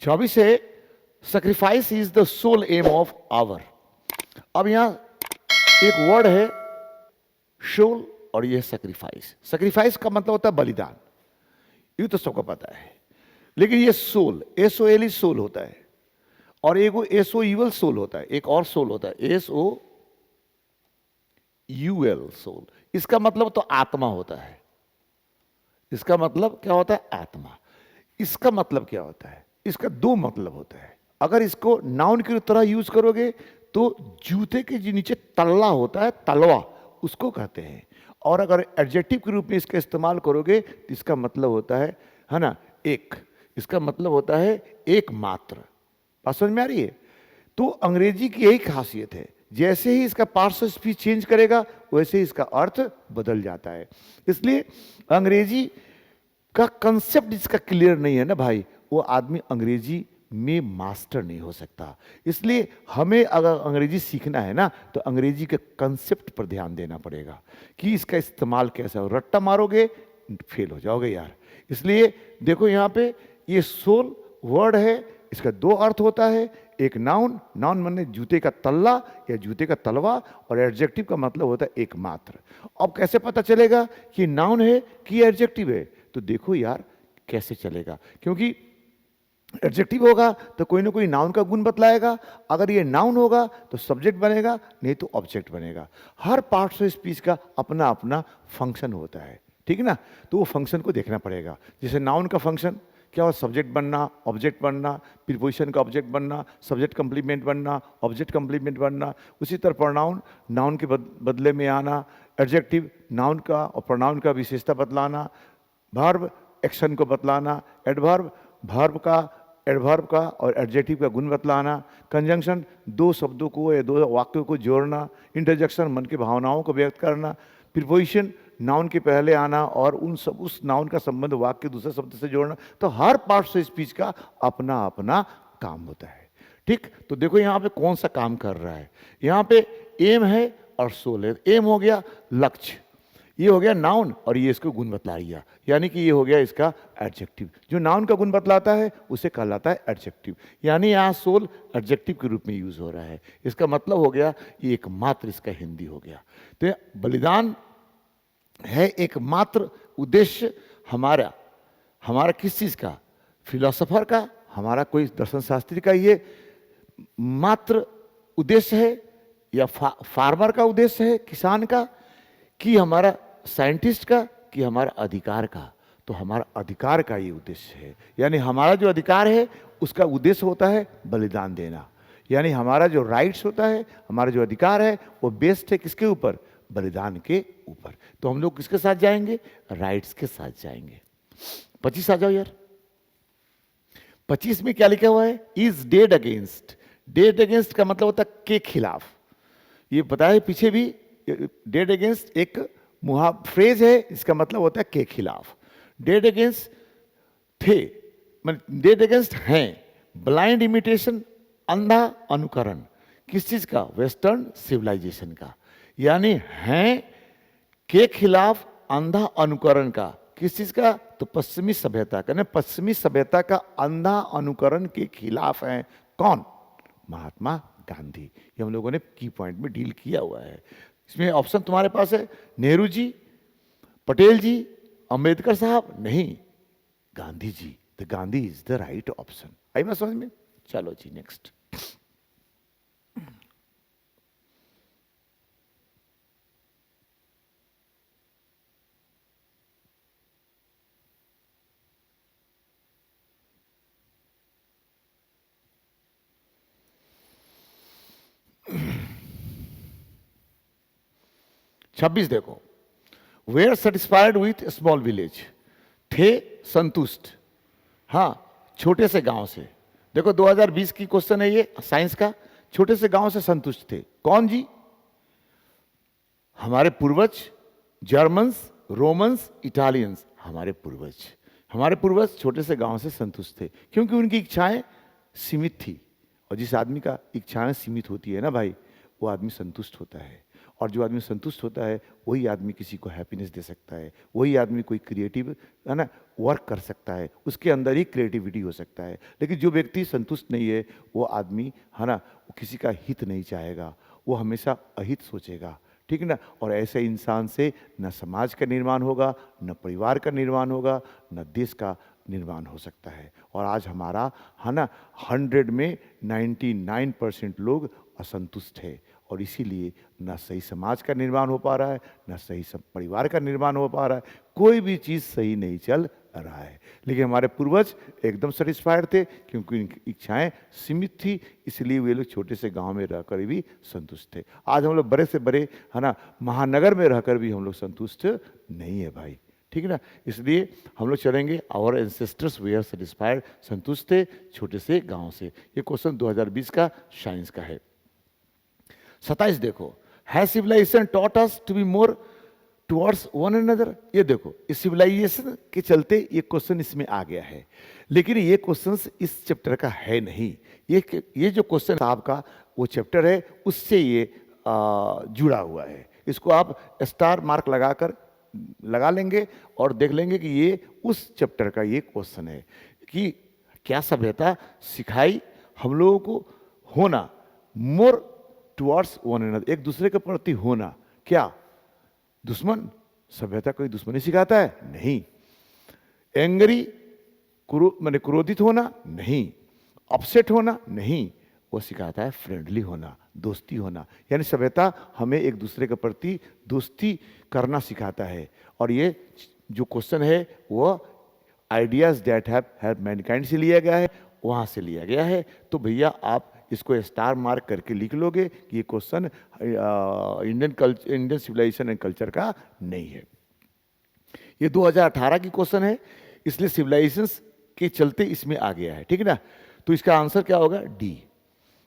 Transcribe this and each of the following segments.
24 है sacrifice is the sole aim of our. अब यहां एक वर्ड है सोल और ये सेक्रीफाइस। सेक्रीफाइस का मतलब होता है बलिदान, ये तो सबको पता है। लेकिन ये सोल, SOL सोल होता है, और एक SOUL सोल होता है, एक और सोल होता है SOUL सोल। इसका मतलब तो आत्मा होता है। इसका मतलब क्या होता है? आत्मा। इसका मतलब क्या होता है? इसका दो मतलब होता है। अगर इसको नाउन की तरह यूज करोगे तो जूते के जो नीचे तल्ला होता है, तलवा, उसको कहते हैं। और अगर एडजेक्टिव के रूप में इसका इस्तेमाल करोगे तो इसका मतलब होता है ना, एक। इसका मतलब होता है एकमात्र। बात समझ में आ रही है? तो अंग्रेजी की यही खासियत है, जैसे ही इसका पार्ट्स ऑफ स्पीच चेंज करेगा वैसे ही इसका अर्थ बदल जाता है। इसलिए अंग्रेजी का कंसेप्ट जिसका क्लियर नहीं है ना भाई, वो आदमी अंग्रेजी में मास्टर नहीं हो सकता। इसलिए हमें अगर अंग्रेजी सीखना है ना तो अंग्रेजी के कंसेप्ट पर ध्यान देना पड़ेगा कि इसका इस्तेमाल कैसा हो। रट्टा मारोगे फेल हो जाओगे यार। इसलिए देखो यहाँ पे ये सोल वर्ड है, इसका दो अर्थ होता है। एक नाउन, नाउन माने जूते का तल्ला या जूते का तलवा, और एडजेक्टिव का मतलब होता है एकमात्र। अब कैसे पता चलेगा कि नाउन है कि एडजेक्टिव है? तो देखो यार कैसे चलेगा, क्योंकि एडजेक्टिव होगा तो कोई ना कोई नाउन का गुण बतलाएगा। अगर ये नाउन होगा तो सब्जेक्ट बनेगा, नहीं तो ऑब्जेक्ट बनेगा। हर पार्ट ऑफ स्पीच का अपना अपना फंक्शन होता है, ठीक है ना? तो वो फंक्शन को देखना पड़ेगा। जैसे नाउन का फंक्शन क्या हो? सब्जेक्ट बनना, ऑब्जेक्ट बनना, प्रीपोजिशन का ऑब्जेक्ट बनना, सब्जेक्ट कंप्लीमेंट बनना, ऑब्जेक्ट कंप्लीमेंट बनना। उसी तरह प्रोनाउन, नाउन के बदले में आना, एडजेक्टिव नाउन का और प्रोनाउन का विशेषता बतलाना, वर्ब एक्शन को बतलाना, एडवर्ब वर्ब का, एडवर्ब का और एडजेक्टिव का गुण बतलाना, कंजंक्शन दो शब्दों को या दो वाक्यों को जोड़ना, इंटरजेक्शन मन की भावनाओं को व्यक्त करना, प्रीपोजिशन नाउन के पहले आना और उस नाउन का संबंध वाक्य दूसरे शब्द से जोड़ना। तो हर पार्ट से स्पीच का अपना अपना काम होता है, ठीक? तो देखो यहाँ पे कौन सा काम कर रहा है। यहाँ पे एम है और सोल है। एम हो गया लक्ष्य, ये हो गया नाउन, और ये इसको गुण बतला दिया, यानी कि ये हो गया इसका एडजेक्टिव। जो नाउन का गुण बतलाता है उसे कहलाता है एडजेक्टिव। यानी यहाँ सोल एडजेक्टिव के रूप में यूज हो रहा है। इसका मतलब हो गया ये एकमात्र, इसका हिंदी हो गया। तो बलिदान है एकमात्र उद्देश्य हमारा। हमारा किस चीज का? फिलोसोफर का, हमारा कोई दर्शन शास्त्री का ये मात्र उद्देश्य है, या फार्मर का उद्देश्य है, किसान का, कि हमारा साइंटिस्ट का, कि हमारा अधिकार का? तो हमारा अधिकार का ये उद्देश्य है। यानी हमारा जो अधिकार है उसका उद्देश्य होता है बलिदान देना। यानी हमारा जो राइट्स होता है, हमारा जो अधिकार है, वो बेस्ड है किसके ऊपर? बलिदान के ऊपर। तो हम लोग किसके साथ जाएंगे? राइट्स के साथ जाएंगे। 25 आ जाओ यार। 25 में क्या लिखा हुआ है? Is dead against. Dead against का मतलब होता है के खिलाफ। ये बताया पीछे भी, डेड अगेंस्ट एक फ्रेज है, इसका मतलब होता है के खिलाफ। डेड अगेंस्ट थे, डेड अगेंस्ट हैं। ब्लाइंड इमिटेशन, अंधा अनुकरण। किस चीज का? वेस्टर्न सिविलाइजेशन का। यानी हैं के खिलाफ अंधा अनुकरण का। किस चीज का? तो पश्चिमी सभ्यता का। ना, पश्चिमी सभ्यता का अंधा अनुकरण के खिलाफ हैं कौन? महात्मा गांधी। ये हम लोगों ने की पॉइंट में डील किया हुआ है। इसमें ऑप्शन तुम्हारे पास है नेहरू जी, पटेल जी, अंबेडकर साहब, नहीं, Gandhi ji. The Gandhi is the right option. आई बात समझ में? चलो जी नेक्स्ट। छब्बीस देखो, were satisfied with small village. थे संतुष्ट, हाँ, छोटे से गांव से। देखो 2020 की क्वेश्चन है ये साइंस का। छोटे से गांव से संतुष्ट थे कौन जी? हमारे पूर्वज, जर्मन्स, रोमन्स, इटालियंस। हमारे पूर्वज छोटे से गांव से संतुष्ट थे क्योंकि उनकी इच्छाएं सीमित थी। और जिस आदमी का इच्छाएं सीमित होती है ना भाई, वो आदमी संतुष्ट होता है। और जो आदमी संतुष्ट होता है वही आदमी किसी को हैप्पीनेस दे सकता है, वही आदमी कोई क्रिएटिव है ना वर्क कर सकता है, उसके अंदर ही क्रिएटिविटी हो सकता है। लेकिन जो व्यक्ति संतुष्ट नहीं है वो आदमी है ना वो किसी का हित नहीं चाहेगा, वो हमेशा अहित सोचेगा, ठीक है ना। और ऐसे इंसान से न समाज का निर्माण होगा, न परिवार का निर्माण होगा, न देश का निर्माण हो सकता है। और आज हमारा है ना 100 में 99% लोग असंतुष्ट है, और इसीलिए न सही समाज का निर्माण हो पा रहा है, न सही परिवार का निर्माण हो पा रहा है, कोई भी चीज़ सही नहीं चल रहा है। लेकिन हमारे पूर्वज एकदम सेटिस्फाइड थे क्योंकि उनकी इच्छाएं सीमित थी, इसलिए वे लोग छोटे से गांव में रहकर भी संतुष्ट थे। आज हम लोग बड़े से बड़े है ना महानगर में रहकर भी हम लोग संतुष्ट नहीं है भाई, ठीक है ना। इसलिए हम लोग चलेंगे our ancestors they are satisfied, संतुष्ट थे छोटे से गांव से। ये क्वेश्चन 2020 का साइंस का है। 27 देखो, has civilisation taught us to be more towards one another. ये देखो इस सिविलाइजेशन के चलते ये क्वेश्चन इसमें आ गया है, लेकिन ये क्वेश्चन इस चैप्टर का है नहीं। ये जो क्वेश्चन आपका वो चैप्टर है उससे ये जुड़ा हुआ है। इसको आप स्टार मार्क लगा लेंगे और देख लेंगे कि ये उस चैप्टर का ये क्वेश्चन है कि क्या सभ्यता सिखाई हम लोगों को होना मोर टुवर्ड्स वन अनदर, एक दूसरे के प्रति होना। क्या दुश्मन? सभ्यता कोई दुश्मनी सिखाता है? नहीं। एंग्री माने क्रोधित होना? नहीं। अपसेट होना? नहीं। वो सिखाता है फ्रेंडली होना, दोस्ती होना। यानी सभ्यता हमें एक दूसरे के प्रति दोस्ती करना सिखाता है। और ये जो क्वेश्चन है वो ideas that have help Mankind से लिया गया है, वहाँ से लिया गया है। तो भैया आप इसको स्टार मार्क करके लिख लोगे कि ये question Indian civilisation and culture का नहीं है। ये 2018 की क्वेश्चन है, इसलिए सिविलाइजेशन के चलते इसमें आ गया है, ठीक है ना। तो इसका आंसर क्या होगा? डी।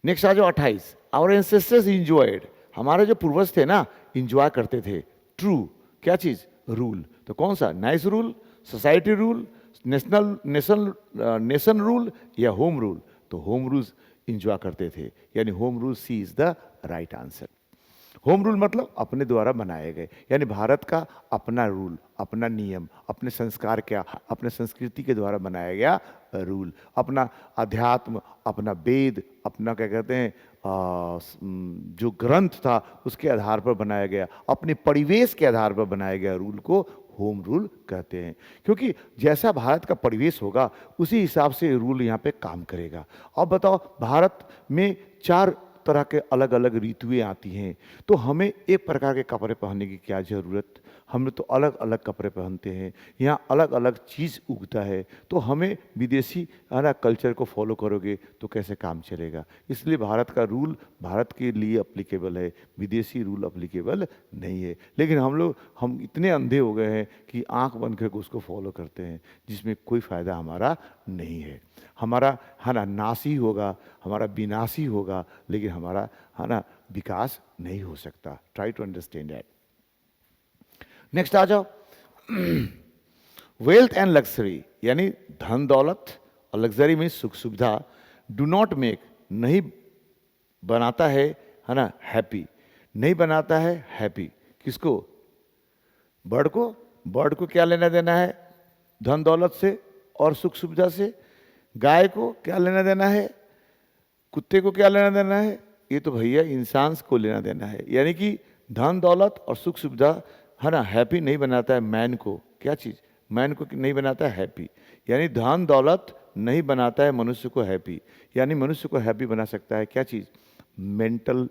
नेक्स्ट आ जाओ 28, आवर एंसेस्टर्स इंजॉयड, हमारे जो पूर्वज थे ना इंजॉय करते थे ट्रू क्या चीज? रूल। तो कौन सा? Nice rule, society rule, nation rule या होम रूल? तो होम रूल्स इंजॉय करते थे, यानी home rule C is the right answer. Home rule मतलब अपने द्वारा बनाए गए, यानी भारत का अपना रूल, अपना नियम, अपने संस्कार क्या, अपने संस्कृति के द्वारा बनाया गया रूल, अपना अध्यात्म, अपना वेद, अपना क्या कहते हैं जो ग्रंथ था उसके आधार पर बनाया गया, अपने परिवेश के आधार पर बनाया गया रूल को होम रूल कहते हैं। क्योंकि जैसा भारत का परिवेश होगा उसी हिसाब से रूल यहाँ पे काम करेगा। अब बताओ भारत में 4 तरह के अलग अलग ऋतुएं आती हैं, तो हमें एक प्रकार के कपड़े पहनने की क्या जरूरत? हम लोग तो अलग अलग कपड़े पहनते हैं, यहाँ अलग अलग चीज़ उगता है, तो हमें विदेशी है ना कल्चर को फॉलो करोगे तो कैसे काम चलेगा? इसलिए भारत का रूल भारत के लिए अप्लीकेबल है, विदेशी रूल अप्लीकेबल नहीं है। लेकिन हम इतने अंधे हो गए हैं कि आंख बंद करके उसको फॉलो करते हैं, जिसमें कोई फ़ायदा हमारा नहीं है। हमारा है ना नाश ही होगा, हमारा विनाश ही होगा, लेकिन हमारा है ना विकास नहीं हो सकता। Try to understand that. Next आ जाओ, वेल्थ एंड लग्जरी, यानी धन दौलत और लग्जरी में सुख सुविधा डू नॉट मेक, नहीं बनाता है ना हैप्पी, नहीं बनाता है हैप्पी। किसको? बर्ड को। बर्ड को क्या लेना देना है धन दौलत से और सुख सुविधा से? गाय को क्या लेना देना है? कुत्ते को क्या लेना देना है? ये तो भैया इंसान को लेना देना है। यानी कि धन दौलत और सुख सुविधा है ना हैप्पी नहीं बनाता है मैन को। क्या चीज़? मैन को नहीं बनाता है हैप्पी। यानी धन दौलत नहीं बनाता है मनुष्य को हैप्पी। यानी मनुष्य को हैप्पी बना सकता है क्या चीज़? Mental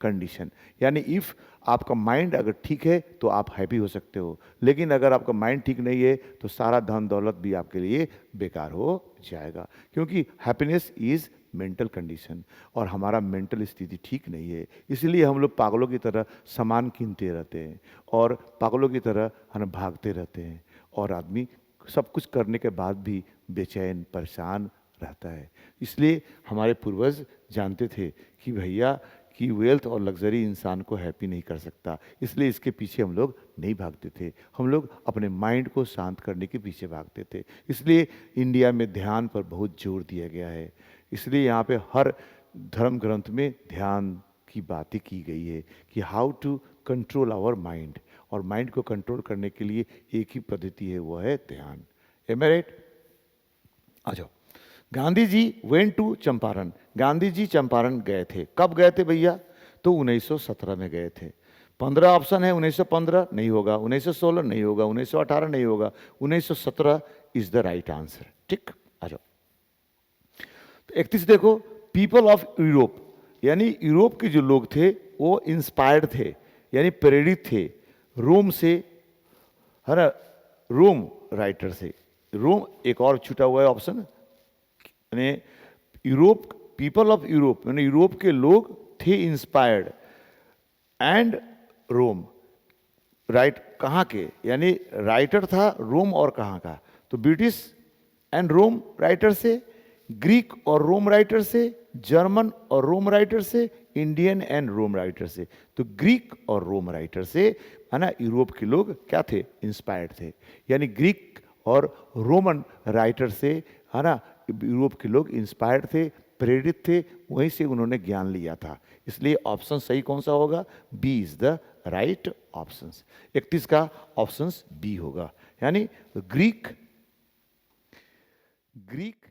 condition. यानी इफ़ आपका माइंड अगर ठीक है तो आप हैप्पी हो सकते हो, लेकिन अगर आपका माइंड ठीक नहीं है तो सारा धन दौलत भी आपके लिए बेकार हो जाएगा। क्योंकि हैप्पीनेस इज़ मेंटल कंडीशन, और हमारा मेंटल स्थिति ठीक नहीं है। इसलिए हम लोग पागलों की तरह सामान कीनते रहते हैं और पागलों की तरह हम भागते रहते हैं, और आदमी सब कुछ करने के बाद भी बेचैन परेशान रहता है। इसलिए हमारे पूर्वज जानते थे कि भैया कि वेल्थ और लग्जरी इंसान को हैप्पी नहीं कर सकता, इसलिए इसके पीछे हम लोग नहीं भागते थे। हम लोग अपने माइंड को शांत करने के पीछे भागते थे। इसलिए इंडिया में ध्यान पर बहुत जोर दिया गया है। इसलिए यहाँ पे हर धर्म ग्रंथ में ध्यान की बातें की गई है कि how to control our mind, और माइंड को कंट्रोल करने के लिए एक ही पद्धति है, वो है ध्यान। एम आई राइट? आ जाओ। गांधी जी वेंट टू चंपारण, गांधी जी चंपारण गए थे। कब गए थे भैया? तो 1917 में गए थे। 15 ऑप्शन है, 1915 नहीं होगा, 1916 नहीं होगा, 1918 नहीं होगा, 1917 इज द राइट आंसर। ठीक, आ जाओ। तो 31 देखो, पीपल ऑफ यूरोप, यानी यूरोप के जो लोग थे वो इंस्पायर्ड थे, यानी प्रेरित थे रोम से, है ना, रोम राइटर से। रोम एक और छूटा हुआ है ऑप्शन, यानी यूरोप, पीपल ऑफ यूरोप यानी यूरोप के लोग थे इंस्पायर्ड, एंड रोम, राइट कहाँ के, यानी राइटर था रोम और कहाँ का? तो ब्रिटिश एंड रोम राइटर से, ग्रीक और रोम राइटर से, जर्मन और रोम राइटर से, इंडियन एंड रोम राइटर से। तो ग्रीक और रोम राइटर से, है ना, यूरोप के लोग क्या थे? इंस्पायर्ड थे। यानी ग्रीक और रोमन राइटर से, है ना, यूरोप के लोग इंस्पायर्ड थे, प्रेरित थे, वहीं से उन्होंने ज्ञान लिया था। इसलिए ऑप्शन सही कौन सा होगा? B is the right option. 31 का ऑप्शन बी होगा, यानी ग्रीक, ग्रीक